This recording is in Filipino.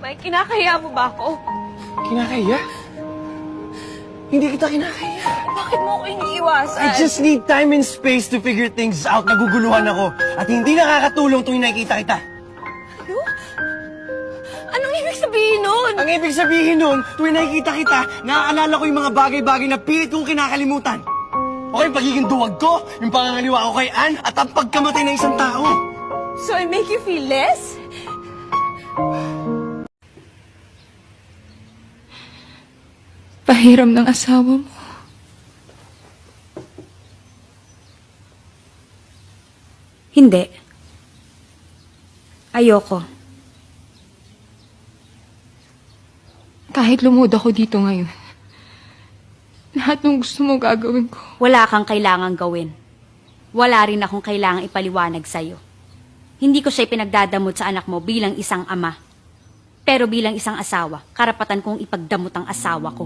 Mike, kinakaya mo ba ako? Kinakaya? Hindi kita kinakaya. Bakit mo ako iniiwasan? I just need time and space to figure things out. Naguguluhan ako. At hindi nakakatulong tuwing nakikita kita. Ano? Anong ibig sabihin nun? Ang ibig sabihin nun, tuwing nakikita kita, naaalala ko yung mga bagay-bagay na pilit kong kinakalimutan. Okay, pagiging duwag ko, yung pangangaliwa ko kay Ann, at ang pagkamatay ng isang tao. So I make you feel less? Pahiram ng asawa mo. Hindi. Ayoko. Kahit lumuhod ako dito ngayon, lahat ng gusto mo gagawin ko. Wala kang kailangang gawin. Wala rin akong kailangang ipaliwanag sa'yo. Hindi ko siya pinagdadamot sa anak mo bilang isang ama. Pero bilang isang asawa, karapatan kong ipagdamot ang asawa ko.